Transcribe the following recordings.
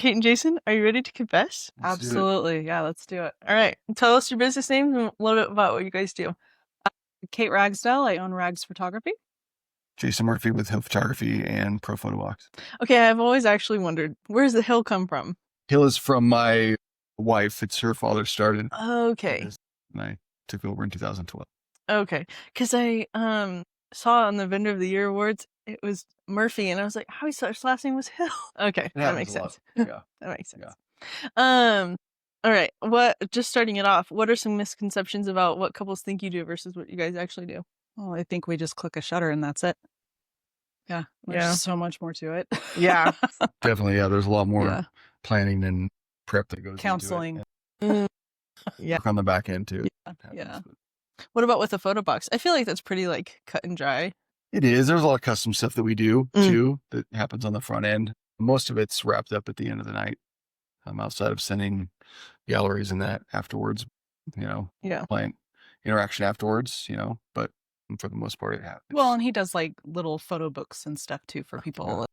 Kate and Jason, are you ready to confess? Absolutely. Yeah, let's do it. All right. Tell us your business names and a little bit about what you guys do. Kate Ragsdale. I own Rags Photography. Jason Murphy with Hill Photography and Pro Photo Box. Okay, I've always actually wondered, where's the hill come from? Hill is from my wife. It's her father started. Okay. And I took over in 2012. Okay. Because I saw on the Vendor of the Year Awards, it was Murphy, and I was like, how his last name was Hill. Okay, that makes sense. Yeah. That makes sense. Yeah. All right. Just starting it off, what are some misconceptions about what couples think you do versus what you guys actually do? Well, I think we just click a shutter and that's it. Yeah. There's so much more to it. Yeah. Definitely. Yeah. There's a lot more planning and prep that goes counseling. Into it. Yeah. Work on the back end too. Yeah. What about with the photo box? I feel like that's pretty like cut and dry. It is. There's a lot of custom stuff that we do too that happens on the front end. Most of it's wrapped up at the end of the night. Outside of sending galleries and that afterwards, client interaction afterwards, but for the most part, it happens. Well, and he does like little photo books and stuff too for people. Yeah.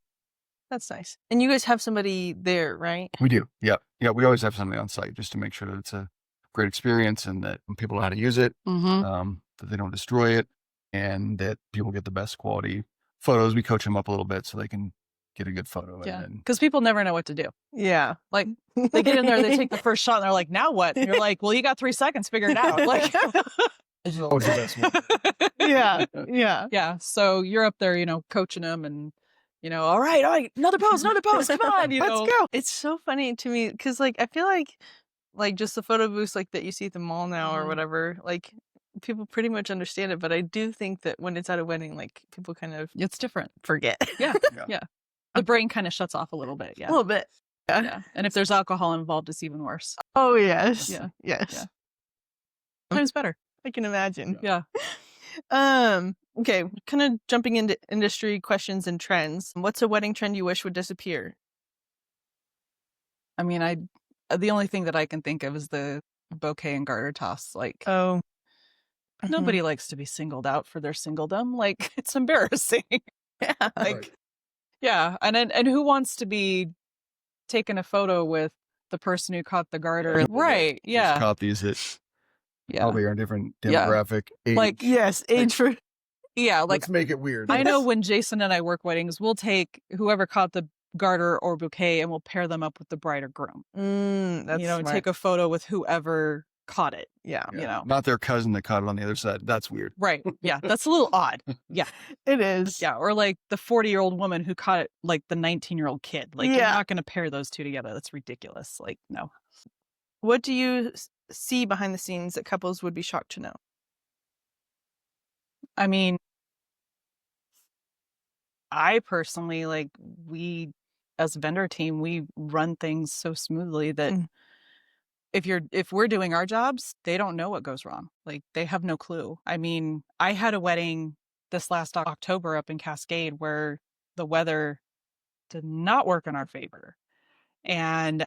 That's nice. And you guys have somebody there, right? We do. Yeah. Yeah. We always have somebody on site just to make sure that it's a great experience and that people know how to use it, that they don't destroy it, and that people get the best quality photos. We coach them up a little bit so they can get a good photo. Yeah. Because people never know what to do. Yeah. Like they get in there, they take the first shot and they're like, now what? And you're like, well, you got 3 seconds, figure it out. Like, it's always the best one. Yeah. Yeah. Yeah. So you're up there, coaching them and, all right, another pose, come on, Let's go. It's so funny to me because like, I feel like just the photo booths like that you see at the mall now or whatever, like people pretty much understand it. But I do think that when it's at a wedding, like people kind of, it's different. Forget. Yeah. The brain kind of shuts off a little bit. Yeah. A little bit. Yeah. And if there's alcohol involved, it's even worse. Oh, yes. Yeah. Yes. Yeah. Sometimes better. I can imagine. Yeah. Okay. Kind of jumping into industry questions and trends. What's a wedding trend you wish would disappear? I mean, the only thing that I can think of is the bouquet and garter toss. Like, nobody likes to be singled out for their singledom. Like, it's embarrassing. Yeah. Like, yeah. And who wants to be taking a photo with the person who caught the garter? Right. Yeah. Just caught these at probably our different demographic age. Like, yes, age for. Yeah. Like, let's make it weird. I know when Jason and I work weddings, we'll take whoever caught the garter or bouquet and we'll pair them up with the bride or groom. That's and take a photo with whoever caught it. Yeah. Not their cousin that caught it on the other side. That's weird. Right. Yeah. That's a little odd. Yeah. It is. Yeah. Or like the 40-year-old woman who caught it like the 19-year-old kid. Like, you're not going to pair those two together. That's ridiculous. Like, no. What do you see behind the scenes that couples would be shocked to know? I mean, I personally, like, as a vendor team, we run things so smoothly that if we're doing our jobs, they don't know what goes wrong. Like, they have no clue. I mean, I had a wedding this last October up in Cascade where the weather did not work in our favor. And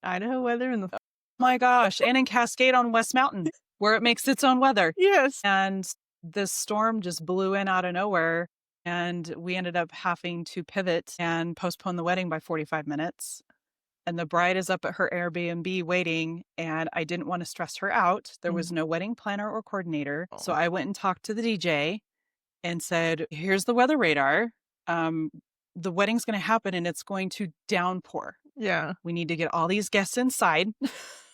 Idaho weather in the... Oh my gosh. And in Cascade on West Mountain, where it makes its own weather. Yes. And this storm just blew in out of nowhere. And we ended up having to pivot and postpone the wedding by 45 minutes. And the bride is up at her Airbnb waiting, and I didn't want to stress her out. There was no wedding planner or coordinator. So I went and talked to the DJ and said, here's the weather radar. The wedding's going to happen and it's going to downpour. Yeah. We need to get all these guests inside.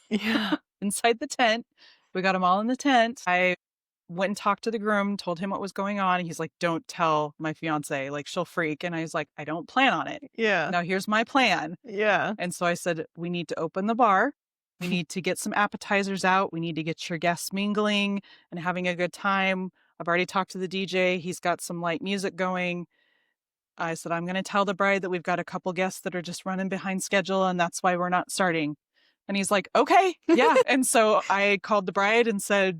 Yeah. Inside the tent. We got them all in the tent. I went and talked to the groom, told him what was going on. He's like, don't tell my fiance, like, she'll freak. And I was like, I don't plan on it. Yeah. Now here's my plan. Yeah. And so I said, we need to open the bar. We need to get some appetizers out. We need to get your guests mingling and having a good time. I've already talked to the DJ. He's got some light music going. I said, I'm going to tell the bride that we've got a couple guests that are just running behind schedule, and that's why we're not starting. And he's like, okay, yeah. And so I called the bride and said,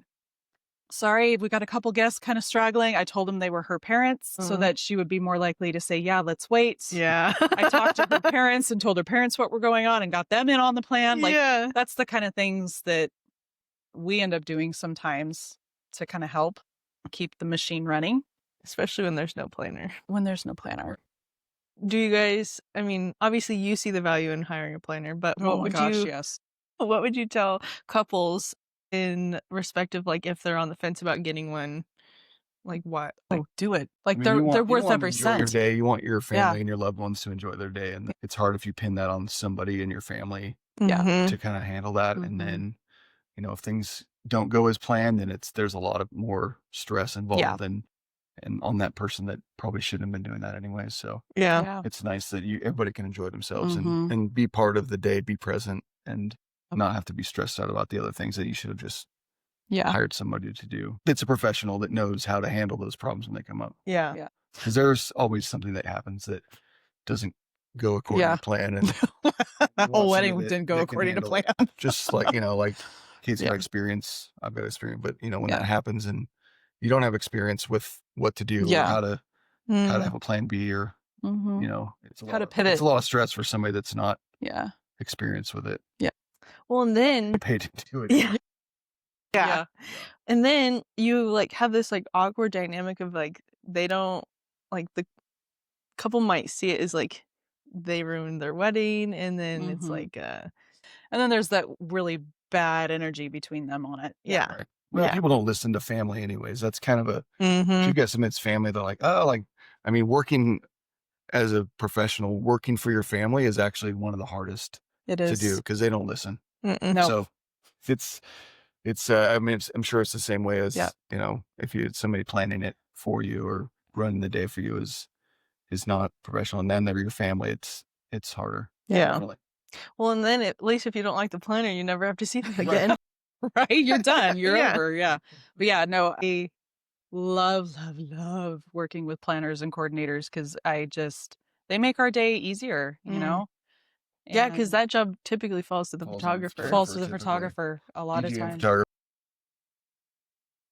sorry, we got a couple guests kind of straggling. I told him they were her parents so that she would be more likely to say, yeah, let's wait. Yeah. I talked to her parents and told her parents what were going on and got them in on the plan. Like, that's the kind of things that we end up doing sometimes to kind of help keep the machine running. Especially when there's no planner. When there's no planner. do you guys, I mean, obviously you see the value in hiring a planner, but Oh my gosh, yes. what would you tell couples in respect of like if they're on the fence about getting one? Like what? Like, Oh, do it. Like I mean, they're you worth want every to enjoy your cent. day. You want your Yeah. family and your loved ones to enjoy their day, and it's hard if you pin that on somebody in your family Yeah. to kind of handle that. And Mhm. then, if things don't go as planned, then there's a lot of more stress involved, and on that person that probably shouldn't have been doing that anyway. So yeah. it's nice that everybody can enjoy themselves Mhm. and be part of the day, be present, and not have to be stressed out about the other things that you should have just Yeah. hired somebody to do. It's a professional that knows how to handle those problems when they come up. Yeah. Yeah. Because there's always something that happens that doesn't go according to plan. And That whole wedding that- didn't go that can according to handle it. plan. Just like, like Kate's got Yeah. experience, I've got experience, but when Yeah. that happens and you don't have experience with what to do or how to have a plan B or, Mhm. it's How to it's pivot. a lot of stress for somebody that's not Yeah. experienced with it. Well, and then Paid to do it. yeah. Yeah. And then you like have this like awkward dynamic of like they don't like the couple might see it as like they ruined their wedding, and then it's Mhm. like And then there's that really bad energy between them on it. yeah. Right. Well, people don't listen to family anyways. That's kind of if Mm-hmm. you get some it's family, they're like, oh, like, I mean, working as a professional, working for your family is actually one of the hardest It to is. do because they don't listen. Mm-mm. No. So it's I mean, I'm sure it's the same way as, if you had somebody planning it for you or running the day for you is not professional, and then they're your family. It's harder. Yeah. Definitely. Well, and then at least if you don't like the planner, you never have to see them again. Right? You're done. You're Yeah. over. Yeah. But yeah, no, I love working with planners and coordinators because they make our day easier, Yeah, because And that job typically falls to the Falls on the photographer. falls to the typically. photographer a lot of DJ and times. photographer,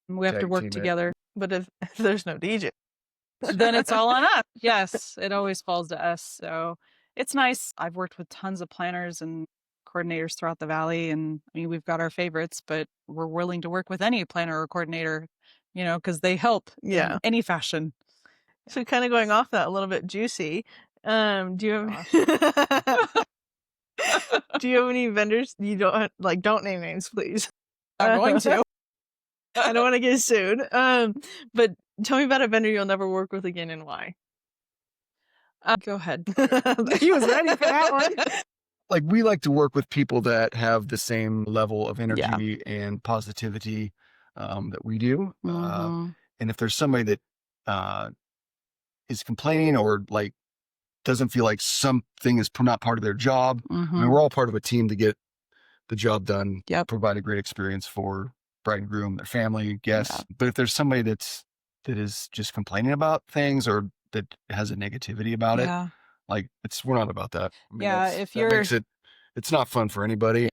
We have to tag work team it. together. But if there's no DJ, Then it's all on us. Yes, it always falls to us. So it's nice. I've worked with tons of planners and coordinators throughout the valley. And I mean, we've got our favorites, but we're willing to work with any planner or coordinator, because they help in any fashion. So kind of going off that a little bit juicy. Do you have do you have any vendors you don't name names, please? I'm going to. I don't want to get sued. But tell me about a vendor you'll never work with again and why. Go ahead. He was ready for that one. Like, we like to work with people that have the same level of energy and positivity that we do. Mhm. And if there's somebody that is complaining or like doesn't feel like something is not part of their job, I mean, we're all part of a team to get the job done, provide a great experience for bride and groom, their family, guests. But if there's somebody that is just complaining about things or that has a negativity about it, like we're not about that. I mean, if that makes it's not fun for anybody. If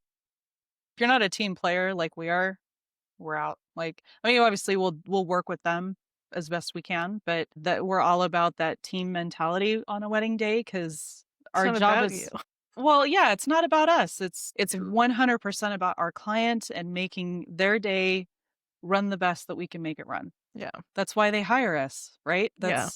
you're not a team player like we are, we're out. Like, I mean, obviously we'll work with them as best we can, but that we're all about that team mentality on a wedding day because our job is well, yeah, it's not about us. It's 100% about our client and making their day run the best that we can make it run. Yeah. That's why they hire us, right? Yeah.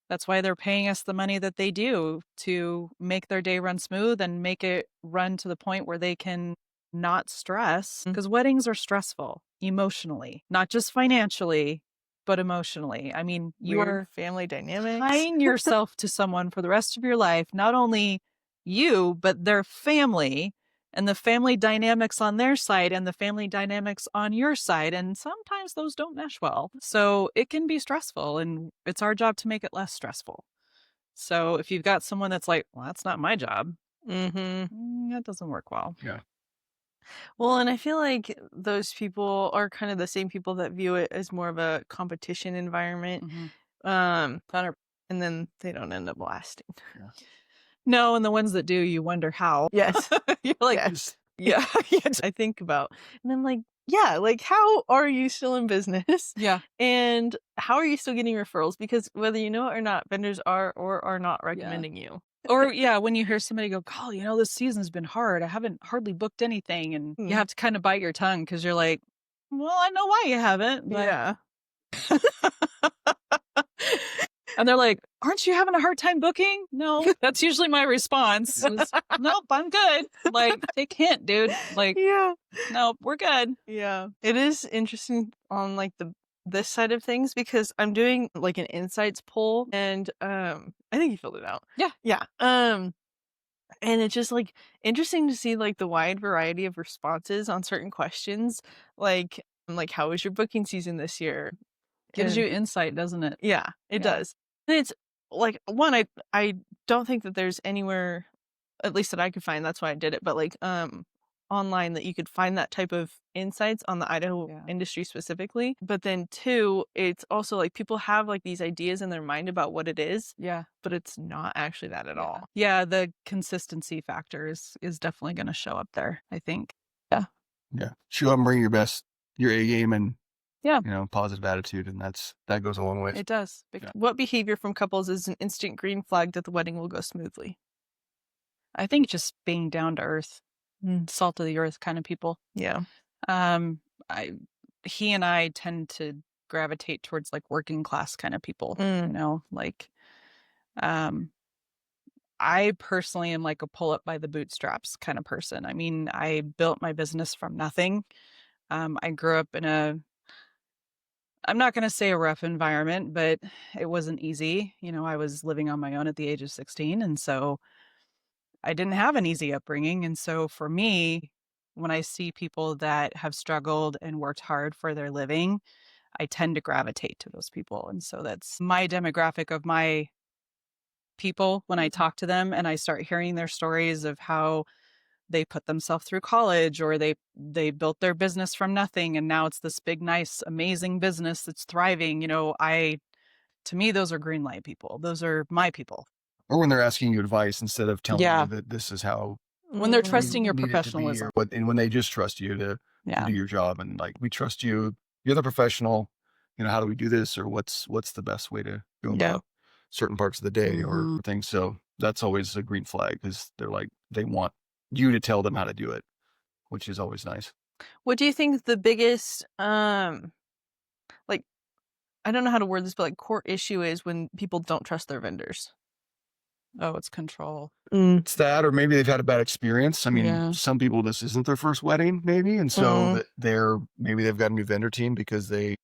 That's why they're paying us the money that they do to make their day run smooth and make it run to the point where they can not stress. Because weddings are stressful emotionally, not just financially, but emotionally. I mean, you are family dynamics. tying yourself to someone for the rest of your life, not only you, but their family and the family dynamics on their side and the family dynamics on your side. And sometimes those don't mesh well. So it can be stressful, and it's our job to make it less stressful. So if you've got someone that's like, well, that's not my job, that doesn't work well. Yeah. Well, and I feel like those people are kind of the same people that view it as more of a competition environment. And then they don't end up lasting. Yeah. No, and the ones that do, you wonder how. Yes. You're like, yeah. I think about, and I'm like, yeah, like how are you still in business? Yeah. And how are you still getting referrals? Because whether you know it or not, vendors are or are not recommending you. Or when you hear somebody go, "Oh, this season's been hard. I haven't hardly booked anything," and you have to kind of bite your tongue because you're like, "Well, I know why you haven't." But... Yeah. And they're like, aren't you having a hard time booking? No, that's usually my response. Nope, I'm good. Like, take hint, dude. Like, Yeah. nope, we're good. Yeah. It is interesting on like this side of things because I'm doing like an insights poll and I think you filled it out. Yeah. Yeah. And it's just like interesting to see like the wide variety of responses on certain questions. Like how was your booking season this year? Gives And you insight, doesn't it? yeah, it does. And it's like one, I don't think that there's anywhere, at least that I could find, that's why I did it, but like online that you could find that type of insights on the Idaho industry specifically. But then two, it's also like people have like these ideas in their mind about what it is. Yeah. But it's not actually that at all. Yeah, the consistency factor is definitely going to show up there, I think. Yeah. Yeah. Show up and bring your best, your A game and yeah, positive attitude. And that goes a long way. It does. Yeah. What behavior from couples is an instant green flag that the wedding will go smoothly? I think just being down to earth, salt of the earth kind of people. Yeah. He and I tend to gravitate towards like working class kind of people, like, I personally am like a pull up by the bootstraps kind of person. I mean, I built my business from nothing. I grew up in I'm not going to say a rough environment, but it wasn't easy. I was living on my own at the age of 16. And so I didn't have an easy upbringing. And so for me, when I see people that have struggled and worked hard for their living, I tend to gravitate to those people. And so that's my demographic of my people when I talk to them and I start hearing their stories of how they put themselves through college or they built their business from nothing and now it's this big, nice, amazing business that's thriving. To me, those are green light people. Those are my people. Or when they're asking you advice instead of telling you that this is how. When they're trusting your professionalism. And when they just trust you to do your job and like, we trust you, you're the professional, how do we do this? Or what's the best way to go about certain parts of the day or things. So that's always a green flag because they're like, they want you to tell them how to do it, which is always nice. What do you think the biggest, I don't know how to word this, but like core issue is when people don't trust their vendors? Oh, it's control. It's that, or maybe they've had a bad experience. I mean, some people, this isn't their first wedding, maybe. And so maybe they've got a new vendor team because they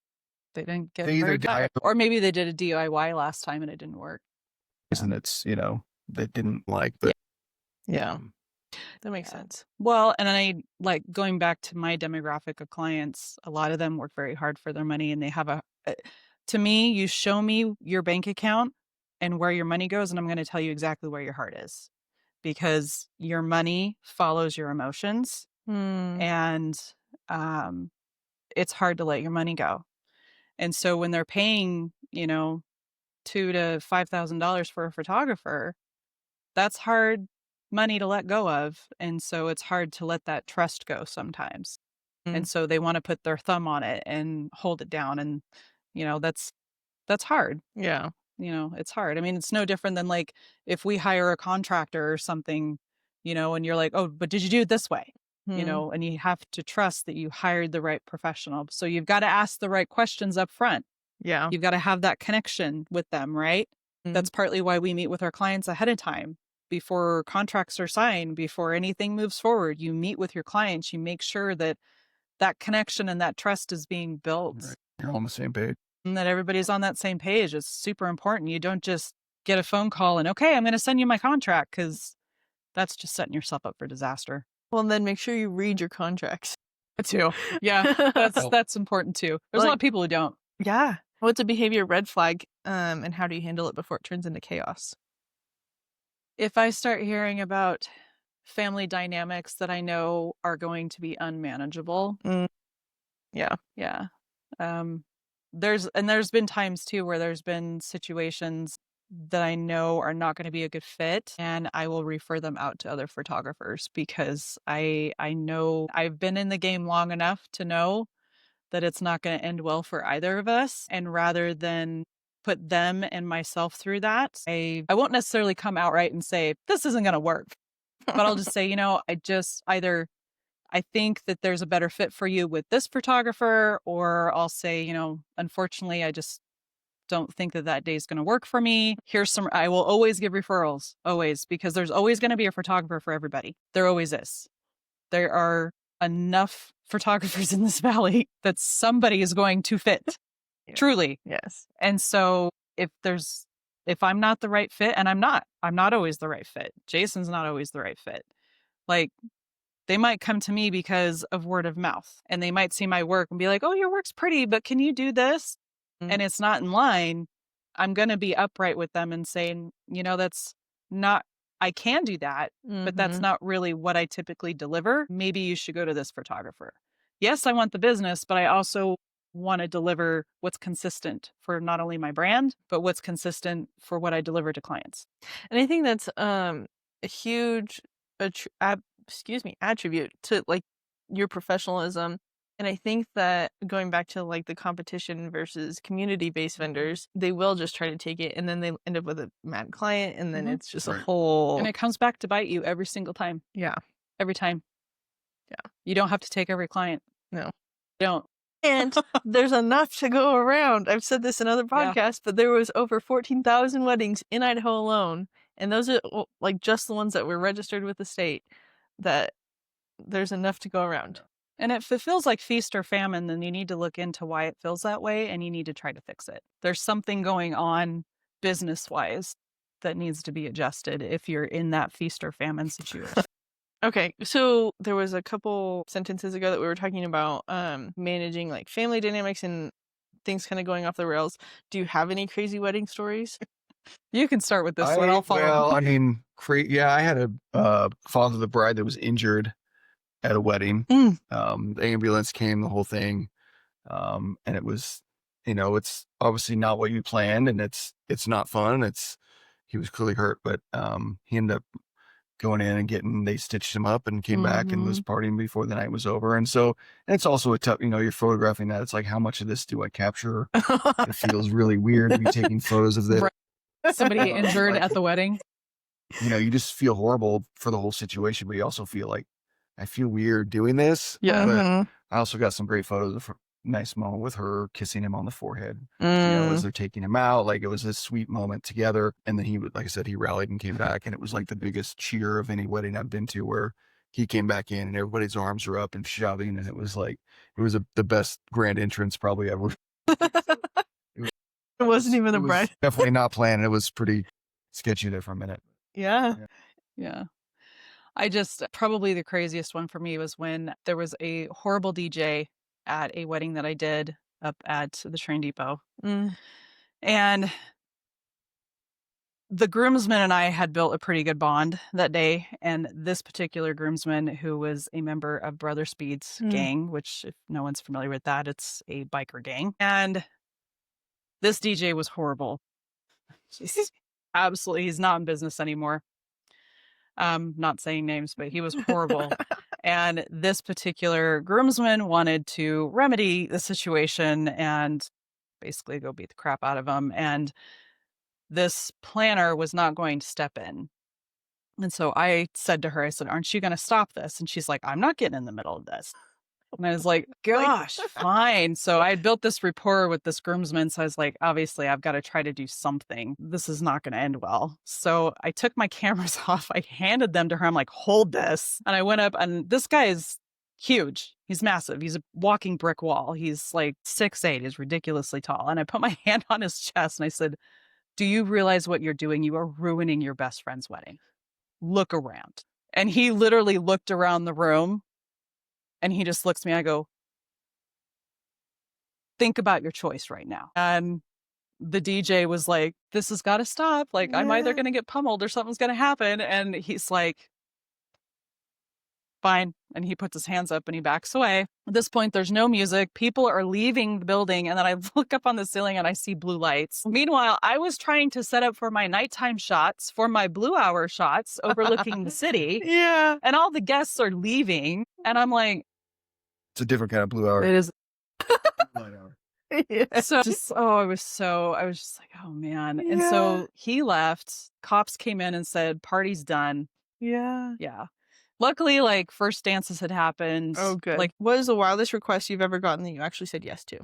didn't get it. Or maybe they did a DIY last time and it didn't work. And it's, they didn't like, but yeah. That makes sense. Well, and I like going back to my demographic of clients, a lot of them work very hard for their money and they have to me, you show me your bank account and where your money goes, and I'm going to tell you exactly where your heart is because your money follows your emotions and it's hard to let your money go. And so when they're paying, $2,000 to $5,000 for a photographer, that's hard money to let go of. And so it's hard to let that trust go sometimes. And so they want to put their thumb on it and hold it down. And, that's hard. Yeah. It's hard. I mean, it's no different than like if we hire a contractor or something, and you're like, oh, but did you do it this way? And you have to trust that you hired the right professional. So you've got to ask the right questions up front. Yeah. You've got to have that connection with them, right? That's partly why we meet with our clients ahead of time. Before contracts are signed, before anything moves forward, you meet with your clients, you make sure that connection and that trust is being built. Right. You're on the same page. And that everybody's on that same page. It's super important. You don't just get a phone call and, okay, I'm going to send you my contract because that's just setting yourself up for disaster. Well, and then make sure you read your contracts. Too. Yeah, that's important too. There's a lot of people who don't. Yeah. What's a behavior red flag and how do you handle it before it turns into chaos? If I start hearing about family dynamics that I know are going to be unmanageable. Yeah. Yeah. There's been times too where there's been situations that I know are not going to be a good fit and I will refer them out to other photographers because I know I've been in the game long enough to know that it's not going to end well for either of us. And rather than put them and myself through that, I won't necessarily come outright and say, this isn't going to work. But I'll just say, I think that there's a better fit for you with this photographer, or I'll say, unfortunately, I just don't think that day is going to work for me. I will always give referrals, always, because there's always going to be a photographer for everybody. There always is. There are enough photographers in this valley that somebody is going to fit. Yeah. Truly. Yes. And so if I'm not the right fit, and I'm not always the right fit. Jason's not always the right fit. Like, they might come to me because of word of mouth, and they might see my work and be like, oh, your work's pretty, but can you do this? And it's not in line. I'm going to be upright with them and saying, that's not, I can do that, but that's not really what I typically deliver. Maybe you should go to this photographer. Yes, I want the business, but I also want to deliver what's consistent for not only my brand, but what's consistent for what I deliver to clients. And I think that's a huge attribute to like your professionalism. And I think that going back to like the competition versus community-based vendors, they will just try to take it, and then they end up with a mad client, and then it's just a whole... And it comes back to bite you every single time. Yeah. Every time. Yeah. You don't have to take every client. No. You don't. And there's enough to go around. I've said this in other podcasts, but there was over 14,000 weddings in Idaho alone. And those are like just the ones that were registered with the state, that there's enough to go around. And if it feels like feast or famine, then you need to look into why it feels that way, and you need to try to fix it. There's something going on business-wise that needs to be adjusted if you're in that feast or famine situation. Okay, so there was a couple sentences ago that we were talking about managing like family dynamics and things kind of going off the rails. Do you have any crazy wedding stories? You can start with this one. I'll follow. Well, I mean, I had a father of the bride that was injured at a wedding. The ambulance came, the whole thing. And it was, it's obviously not what you planned, and it's not fun. He was clearly hurt, but he ended up going in and they stitched him up and came back and was partying before the night was over. And so, and it's also a tough, you're photographing that. It's like, how much of this do I capture? It feels really weird to be taking photos of this. Right. Somebody injured at the wedding. You just feel horrible for the whole situation, but you also feel like, I feel weird doing this. Yeah. But I also got some great photos of a nice moment with her kissing him on the forehead, as they're taking him out. Like, it was a sweet moment together. And then like I said, he rallied and came back, and it was like the biggest cheer of any wedding I've been to, where he came back in and everybody's arms were up and shoving. And it was like, the best grand entrance probably ever. It wasn't even a bride. Definitely not planned. It was pretty sketchy there for a minute. Yeah. Probably the craziest one for me was when there was a horrible DJ at a wedding that I did up at the train depot. And the groomsmen and I had built a pretty good bond that day. And this particular groomsman, who was a member of Brother Speed's gang, which, if no one's familiar with that, it's a biker gang. And this DJ was horrible. Absolutely. He's not in business anymore. Not saying names, but he was horrible. And this particular groomsman wanted to remedy the situation and basically go beat the crap out of him. And this planner was not going to step in. And so I said to her, aren't you going to stop this? And she's like, I'm not getting in the middle of this. And I was like, gosh, fine. So I had built this rapport with this groomsman. So I was like, obviously, I've got to try to do something. This is not going to end well. So I took my cameras off. I handed them to her. I'm like, hold this. And I went up, and this guy is huge. He's massive. He's a walking brick wall. He's like 6'8". He's ridiculously tall. And I put my hand on his chest and I said, do you realize what you're doing? You are ruining your best friend's wedding. Look around. And he literally looked around the room. And he just looks at me. I go, think about your choice right now. And the DJ was like, this has got to stop. Like, I'm either going to get pummeled or something's going to happen. And he's like, fine. And he puts his hands up and he backs away. At this point, there's no music. People are leaving the building. And then I look up on the ceiling and I see blue lights. Meanwhile, I was trying to set up for my nighttime shots, for my blue hour shots overlooking the city. Yeah. And all the guests are leaving. And I'm like, it's a different kind of blue hour. It is. Light hour. Yeah. So I was just like, oh man. And so he left. Cops came in and said, party's done. Yeah. Yeah. Luckily, like, first dances had happened. Oh, good. Like, what is the wildest request you've ever gotten that you actually said yes to?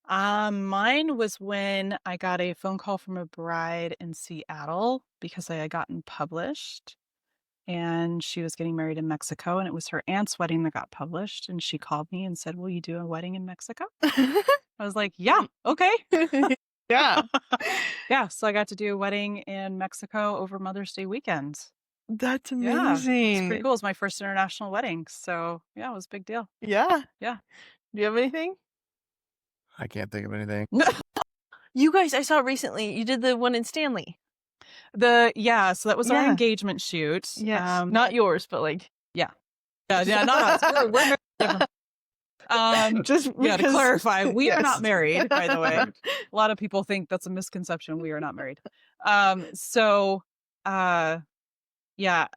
Mine was when I got a phone call from a bride in Seattle because I had gotten published and she was getting married in Mexico, and it was her aunt's wedding that got published. And she called me and said, "Will you do a wedding in Mexico?" I was like, "Yeah, okay." Yeah. Yeah. So I got to do a wedding in Mexico over Mother's Day weekend. That's Yeah. It's pretty amazing. cool. It was my first international wedding. So yeah, it was a big deal. Yeah. Yeah. Do you have anything? I can't think of anything. You guys, I saw recently, you did the one in Stanley. So that was our Yeah. engagement shoot. Yes. Not yours, but like, Yeah, not us. We're different. just Yeah, to because- clarify, we are not Yes. married, by the way. A lot of people think that's a misconception. We are not married. Yeah,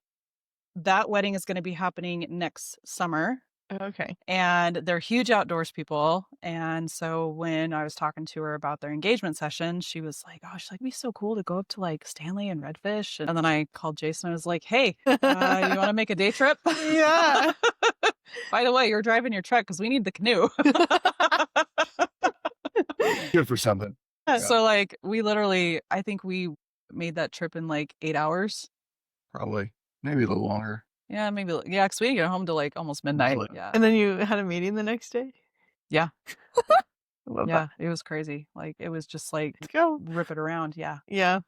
that wedding is going to be happening next summer. Okay. And they're huge outdoors people. And so when I was talking to her about their engagement session, she was like, "Oh, she's like, it'd be so cool to go up to like Stanley and Redfish." And then I called Jason. I was like, "Hey, you want to make a day trip?" Yeah. By the way, you're driving your truck because we need the canoe. Good for something. So like I think we made that trip in like 8 hours. Probably. Maybe a little longer. Yeah, maybe. Yeah, because we didn't get home till like almost midnight. Absolutely. Yeah. And then you had a meeting the next day? Yeah. I love Yeah, it was crazy. Like it was just like Let's go. rip it around. Yeah. Yeah.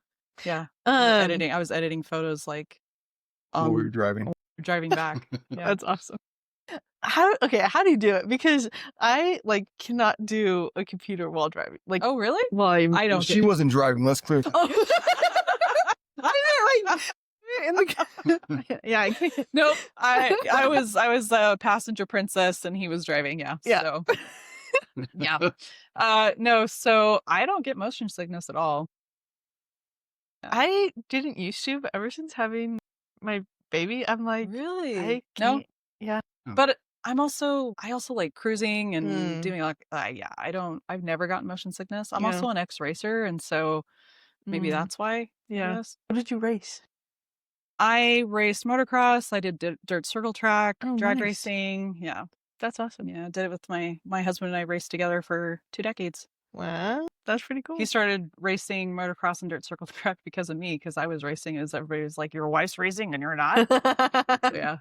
Yeah. I was editing photos like While we were driving. driving back. Yeah. That's awesome. How do you do it? Because I like cannot do a computer while driving. Like, Oh, really? well, I don't. She wasn't driving. Let's clear. Oh. Yeah, I can't. No, I was a passenger princess and he was driving. Yeah. Yeah. So yeah. No, so I don't get motion sickness at all. I didn't used to, but ever since having my baby, I'm like, Really? I No. can't. Yeah. But I also like cruising and Mm. doing like I've never gotten motion sickness. I'm Yeah. also an ex-racer, and so maybe Mm. that's why. I Yeah. guess. What did you race? I raced motocross. I did dirt circle track, Oh, drag nice. racing. Yeah. That's awesome. Yeah, did it with my husband, and I raced together for 2 decades. Wow. That's pretty cool. He started racing motocross and dirt circle track because of me, because I was racing as everybody was like, "Your wife's racing and you're not." Yeah.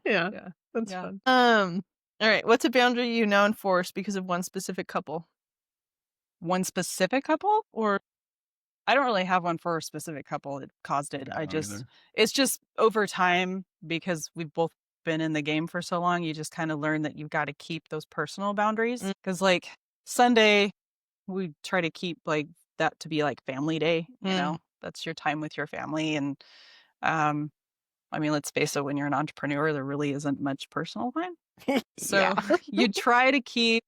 Yeah. Yeah. That's Yeah. fun. All right. What's a boundary you now enforce because of one specific couple? One specific couple, or I don't really have one for a specific couple that caused it. It's just over time, because we've both been in the game for so long, you just kind of learn that you've got to keep those personal boundaries. Because like Sunday, we try to keep like that to be like family day, you know, that's your time with your family. And I mean, let's face it, when you're an entrepreneur, there really isn't much personal time. So you try to keep,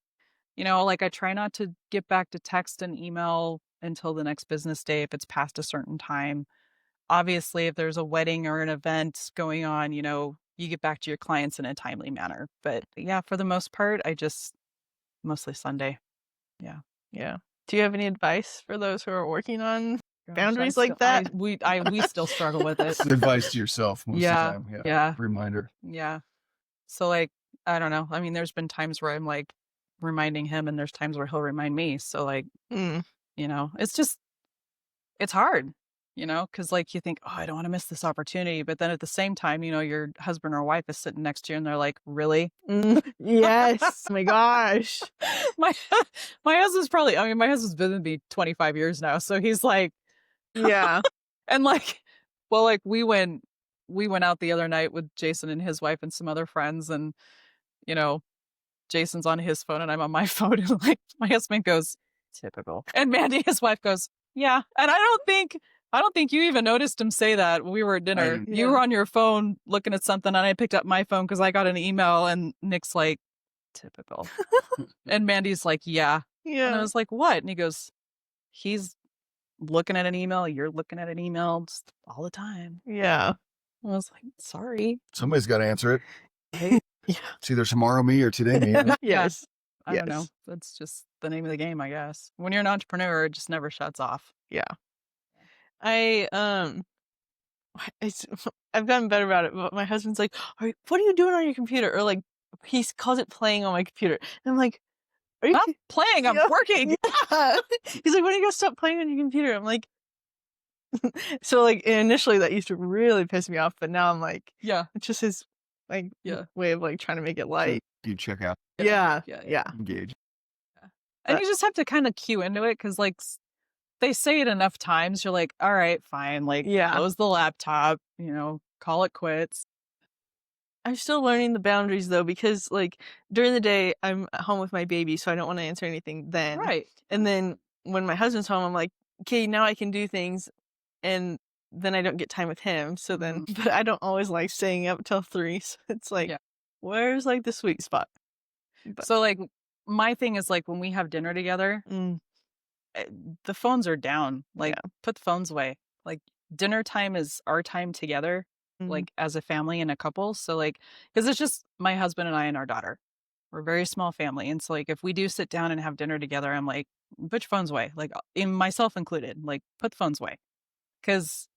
like I try not to get back to text and email until the next business day if it's past a certain time. Obviously, if there's a wedding or an event going on, you get back to your clients in a timely manner. But yeah, for the most part, I just mostly Sunday. Yeah. Yeah. Do you have any advice for those who are working on Gosh, boundaries like that? we still struggle with it. Advice to yourself most of the time. Yeah. Reminder. Yeah. So like, I don't know. I mean, there's been times where I'm like reminding him, and there's times where he'll remind me. So like, it's hard, because like you think, oh, I don't want to miss this opportunity. But then at the same time, your husband or wife is sitting next to you and they're like, really? Yes. My gosh. My husband's my husband's been with me 25 years now. So he's like, Yeah. and like, well, like we went out the other night with Jason and his wife and some other friends, and, Jason's on his phone and I'm on my phone, and like my husband goes, typical. And Mandy, his wife, goes, yeah. And I don't think you even noticed him say that when we were at dinner. You were on your phone looking at something, and I picked up my phone because I got an email, and Nick's like, typical. And Mandy's like, yeah. Yeah. And I was like, what? And he goes, he's looking at an email. You're looking at an email just all the time. Yeah. I was like, sorry. Somebody's got to answer it. Hey. Yeah. It's either tomorrow me or today me. Yes. I don't know. That's just the name of the game, I guess. When you're an entrepreneur, it just never shuts off. Yeah. I've gotten better about it, but my husband's like, what are you doing on your computer? Or like, he calls it playing on my computer. And I'm like, are you Stop playing, I'm working. Yeah. He's like, when are you gonna stop playing on your computer? I'm like, so like initially that used to really piss me off, but now I'm like, Yeah. it's just his like way of like trying to make it light. You check out, Yeah. engage. And you just have to kind of cue into it because, like, they say it enough times. You're like, all right, fine. Like, close the laptop, call it quits. I'm still learning the boundaries though, because like during the day I'm at home with my baby, so I don't want to answer anything then. Right. And then when my husband's home, I'm like, okay, now I can do things, and then I don't get time with him. So then, but I don't always like staying up till 3. So it's like, where's like the sweet spot? But. So like my thing is like when we have dinner together, the phones are down. Like put the phones away. Like dinner time is our time together. Like as a family and a couple. So like, because it's just my husband and I and our daughter. We're a very small family. And so like, if we do sit down and have dinner together, I'm like, put your phones away. Like in myself included, like put the phones away. Because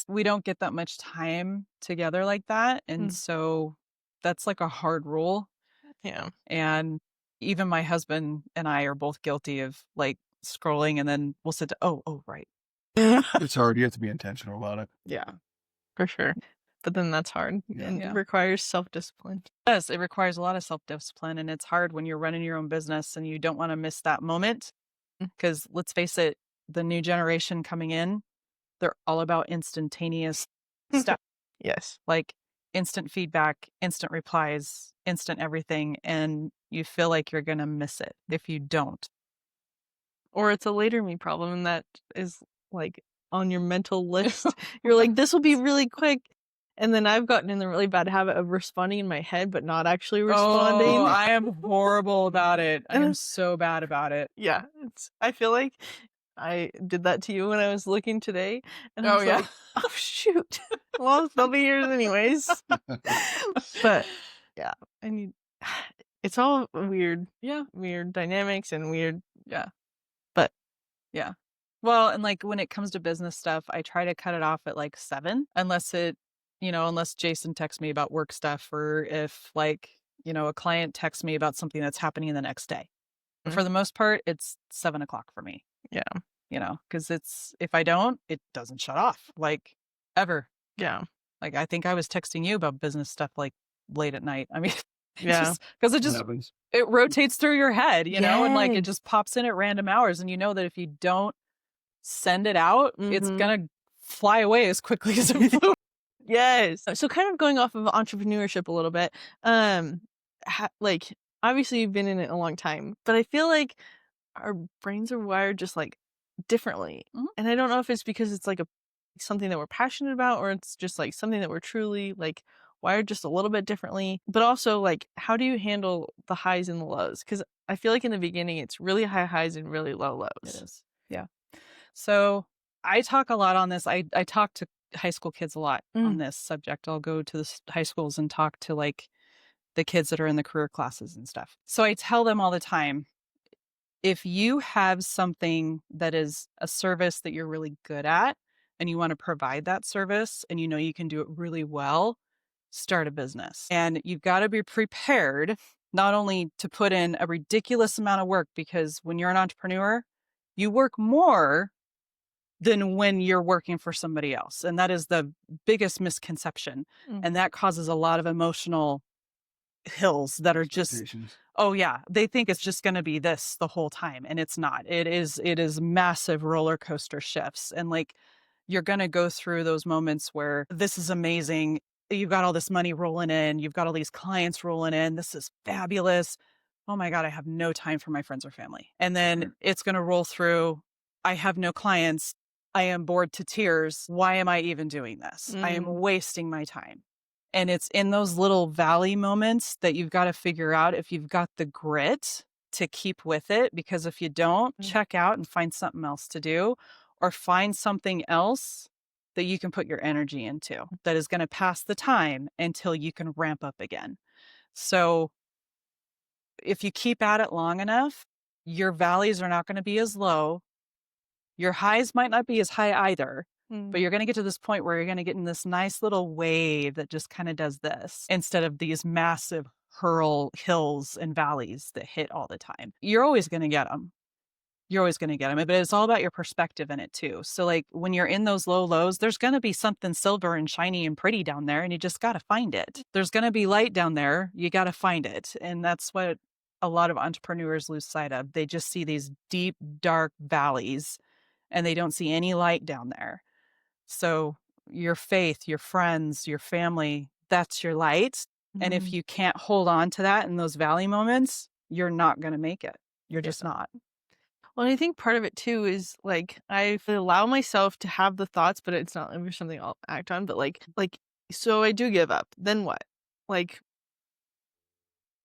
we don't get that much time together like that. And so that's like a hard rule. Yeah. And even my husband and I are both guilty of like scrolling and then we'll sit down. Oh, right. It's hard. You have to be intentional about it. Yeah. For sure. But then that's hard and it requires self-discipline. Yes, it requires a lot of self-discipline, and it's hard when you're running your own business and you don't want to miss that moment. Because let's face it, the new generation coming in, they're all about instantaneous stuff. Yes. Like instant feedback, instant replies, instant everything, and you feel like you're going to miss it if you don't. Or it's a later me problem, and that is like on your mental list. You're like, this will be really quick. And then I've gotten in the really bad habit of responding in my head, but not actually responding. Oh, I am horrible about it. I am so bad about it. Yeah. I feel like I did that to you when I was looking today. And I was like, oh, shoot. Well, they'll be yours anyways. But yeah, it's all weird. Yeah. Weird dynamics and weird. Yeah. But yeah. Well, and like when it comes to business stuff, I try to cut it off at like 7, unless Jason texts me about work stuff, or if like, a client texts me about something that's happening the next day. But for the most part, it's 7 o'clock for me. Yeah. Because if I don't, it doesn't shut off like ever. Yeah. Like I think I was texting you about business stuff like late at night. I mean, yeah, because it rotates through your head, and like it just pops in at random hours. And you know that if you don't send it out, it's going to fly away as quickly as it flew. Yes. So kind of going off of entrepreneurship a little bit, like obviously you've been in it a long time, but I feel like our brains are wired just like differently. And I don't know if it's because it's like something that we're passionate about, or it's just like something that we're truly like wired just a little bit differently. But also like, how do you handle the highs and the lows? Because I feel like in the beginning, it's really high highs and really low lows. It is. Yeah. So I talk a lot on this. I talk to high school kids a lot on this subject. I'll go to the high schools and talk to like the kids that are in the career classes and stuff. So I tell them all the time, if you have something that is a service that you're really good at and you want to provide that service and you can do it really well, start a business. And you've got to be prepared not only to put in a ridiculous amount of work, because when you're an entrepreneur, you work more than when you're working for somebody else. And that is the biggest misconception. And that causes a lot of emotional hills that are just, oh yeah, they think it's just going to be this the whole time. And it's not. It is massive roller coaster shifts. And like, you're going to go through those moments where this is amazing. You've got all this money rolling in. You've got all these clients rolling in. This is fabulous. Oh my God, I have no time for my friends or family. And then it's going to roll through. I have no clients. I am bored to tears. Why am I even doing this? I am wasting my time. And it's in those little valley moments that you've got to figure out if you've got the grit to keep with it. Because if you don't, check out and find something else to do, or find something else that you can put your energy into that is going to pass the time until you can ramp up again. So if you keep at it long enough, your valleys are not going to be as low. Your highs might not be as high either, but you're going to get to this point where you're going to get in this nice little wave that just kind of does this instead of these massive hurl hills and valleys that hit all the time. You're always going to get them. You're always going to get them, but it's all about your perspective in it too. So like when you're in those low lows, there's going to be something silver and shiny and pretty down there, and you just got to find it. There's going to be light down there. You got to find it. And that's what a lot of entrepreneurs lose sight of. They just see these deep, dark valleys and they don't see any light down there. So your faith, your friends, your family, that's your light. Mm-hmm. And if you can't hold on to that in those valley moments, you're not going to make it. You're just not. Well, I think part of it too is like I allow myself to have the thoughts, but it's not like something I'll act on. But like, so I do give up. Then what? Like,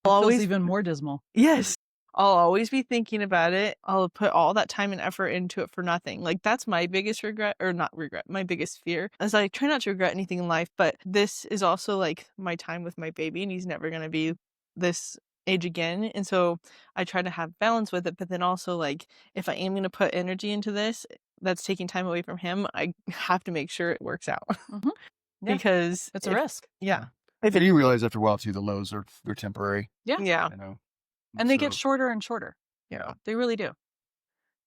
it feels even more dismal. Yes. I'll always be thinking about it. I'll put all that time and effort into it for nothing. Like that's my biggest regret, or not regret, my biggest fear. As I try not to regret anything in life, but this is also like my time with my baby, and he's never going to be this age again. And so I try to have balance with it, but then also like if I am going to put energy into this, that's taking time away from him. I have to make sure it works out. Mm-hmm. Yeah. Because it's a risk. Yeah. But you realize after a while too, the lows they're temporary. Yeah. Yeah. You know? And they get shorter and shorter. Yeah. They really do.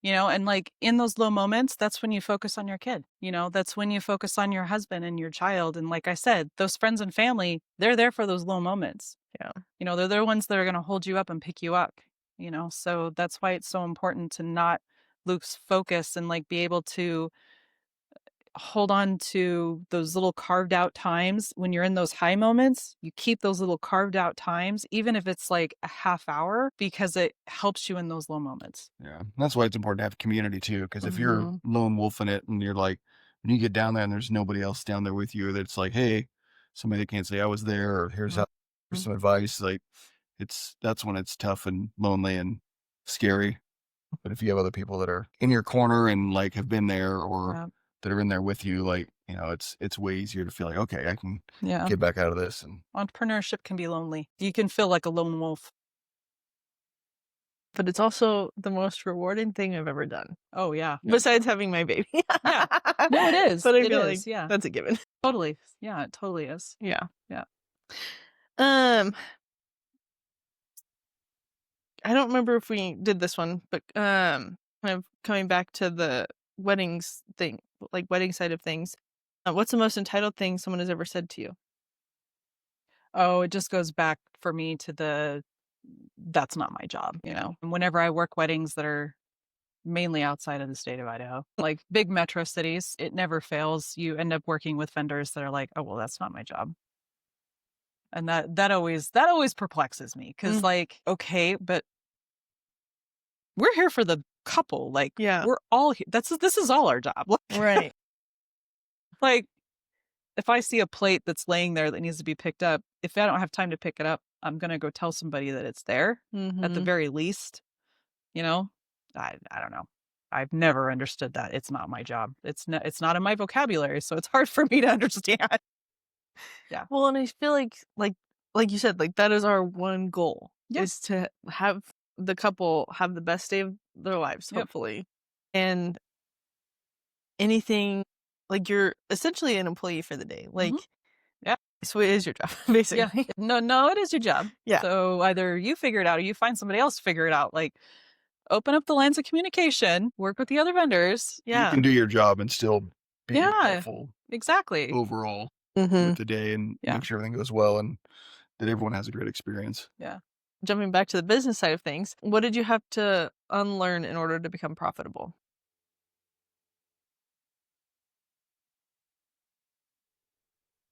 You know, and like in those low moments, that's when you focus on your kid. You know, that's when you focus on your husband and your child. And like I said, those friends and family, they're there for those low moments. Yeah. You know, they're the ones that are going to hold you up and pick you up, you know, so that's why it's so important to not lose focus and like be able to hold on to those little carved out times when you're in those high moments. You keep those little carved out times, even if it's like a half hour, because it helps you in those low moments. Yeah. That's why it's important to have community too. Because if you're lone wolfing it and you're like, when you get down there and there's nobody else down there with you, that's like, hey, somebody that can't say I was there, or here's some advice. Like that's when it's tough and lonely and scary. But if you have other people that are in your corner and like have been there, or that are in there with you, like, you know, it's way easier to feel like, okay, I can get back out of this. And entrepreneurship can be lonely. You can feel like a lone wolf. But it's also the most rewarding thing I've ever done. Oh, yeah. Besides having my baby. Yeah. No, it is. But I feel like that's a given. Totally. Yeah, it totally is. Yeah. Yeah. I don't remember if we did this one, but kind of coming back to the weddings thing, like wedding side of things. What's the most entitled thing someone has ever said to you? Oh, it just goes back for me to that's not my job, you know. And whenever I work weddings that are mainly outside of the state of Idaho, like big metro cities, it never fails. You end up working with vendors that are like, oh, well, that's not my job. And that always perplexes me, because like, okay, but we're here for the couple. Like, we're all here. This is all our job. Right. Like, if I see a plate that's laying there that needs to be picked up, if I don't have time to pick it up, I'm going to go tell somebody that it's there at the very least. You know, I don't know. I've never understood that. It's not my job. It's not in my vocabulary, so it's hard for me to understand. Yeah. Well, and I feel like you said, like that is our one goal, is to have the couple have the best day of their lives, hopefully. And anything, like you're essentially an employee for the day. Like, so it is your job, basically. Yeah. No, it is your job. Yeah. So either you figure it out or you find somebody else to figure it out. Like, open up the lines of communication, work with the other vendors. Yeah. You can do your job and still be helpful. Exactly. Overall with the day, and make sure everything goes well and that everyone has a great experience. Yeah. Jumping back to the business side of things, what did you have to unlearn in order to become profitable?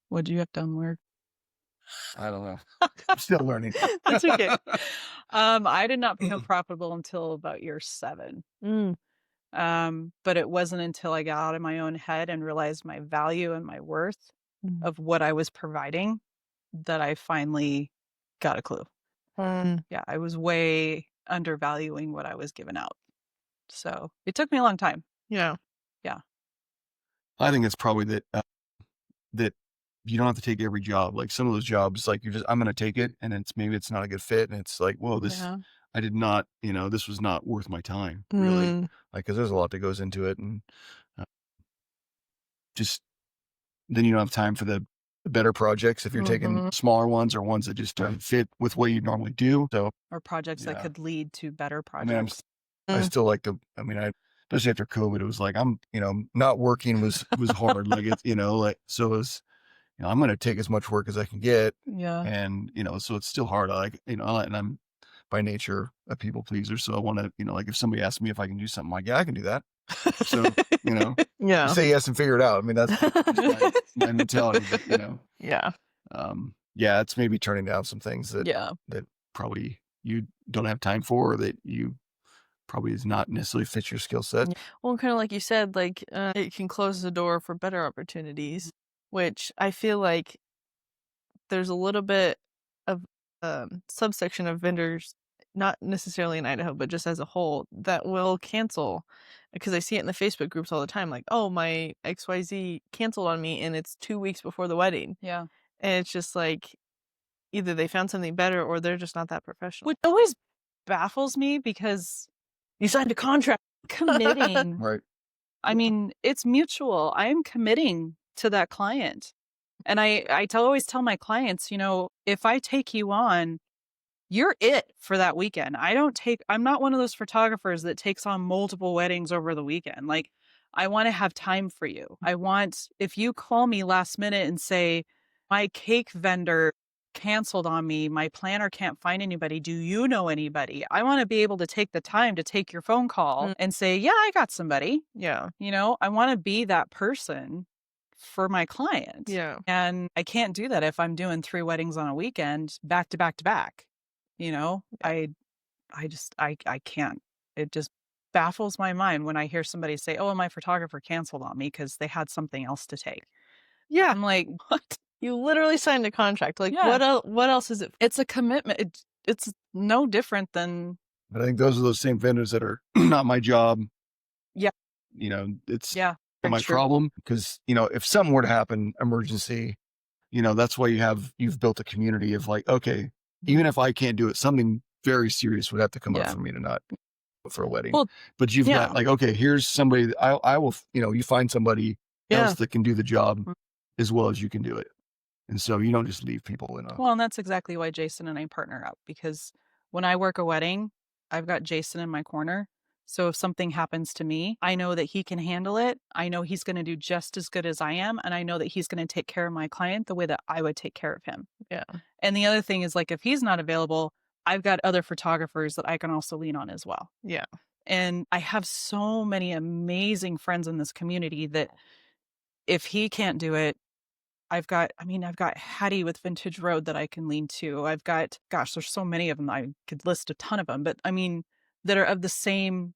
What did you have to unlearn? I don't know. I'm still learning. That's okay. I did not become profitable until about year 7. But it wasn't until I got out of my own head and realized my value and my worth of what I was providing that I finally got a clue. Yeah, I was way undervaluing what I was giving out. So it took me a long time. Yeah. I think it's probably that you don't have to take every job. Like some of those jobs, like I'm going to take it, and maybe it's not a good fit, and it's like, whoa, I did not, this was not worth my time, really. Like, cause there's a lot that goes into it, and just then you don't have time for the better projects if you're taking smaller ones or ones that just don't fit with what you normally do. So, or projects that could lead to better I mean, projects. I still like to, especially after COVID, it was like, not working was hard. Like so it was, I'm going to take as much work as I can get. Yeah. And, so it's still hard. I like, and I'm by nature a people pleaser. So I want to, like if somebody asks me if I can do something, like, yeah, I can do that. So, Yeah. say yes and figure it out. I mean, that's my mentality, but, Yeah. It's maybe turning down some things that probably you don't have time for, or that you probably does not necessarily fit your skill set. Well, kind of like you said, like it can close the door for better opportunities, which I feel like there's a little bit of subsection of vendors, not necessarily in Idaho, but just as a whole, that will cancel. Because I see it in the Facebook groups all the time, like, oh, my XYZ canceled on me and it's 2 weeks before the wedding. Yeah. And it's just like, either they found something better or they're just not that professional. Which always baffles me because you signed a contract. Committing. Right. I mean, it's mutual. I am committing to that client. And I always tell my clients, if I take you on, you're it for that weekend. I'm not one of those photographers that takes on multiple weddings over the weekend. Like, I want to have time for you. If you call me last minute and say, my cake vendor canceled on me, my planner can't find anybody, do you know anybody? I want to be able to take the time to take your phone call and say, yeah, I got somebody. Yeah. I want to be that person for my client. Yeah. And I can't do that if I'm doing 3 weddings on a weekend back to back to back. I can't. It just baffles my mind when I hear somebody say, oh, my photographer canceled on me because they had something else to take. Yeah. I'm like, what? You literally signed a contract. Like, Yeah. what else is it? It's a commitment. It's no different than. But I think those are those same vendors that are not my job. Yeah. It's my true. problem, because, if something were to happen, emergency, that's why you've built a community of like, okay, even if I can't do it, something very serious would have to come up for me to not for a wedding. Well, but you've got like, okay, here's somebody that I will, you find somebody else that can do the job as well as you can do it. And so you don't just leave people in a. Well, and that's exactly why Jason and I partner up, because when I work a wedding, I've got Jason in my corner. So if something happens to me, I know that he can handle it. I know he's going to do just as good as I am. And I know that he's going to take care of my client the way that I would take care of him. Yeah. And the other thing is, like, if he's not available, I've got other photographers that I can also lean on as well. Yeah. And I have so many amazing friends in this community that if he can't do it, I've got Hattie with Vintage Road that I can lean to. I've got, there's so many of them. I could list a ton of them, but that are of the same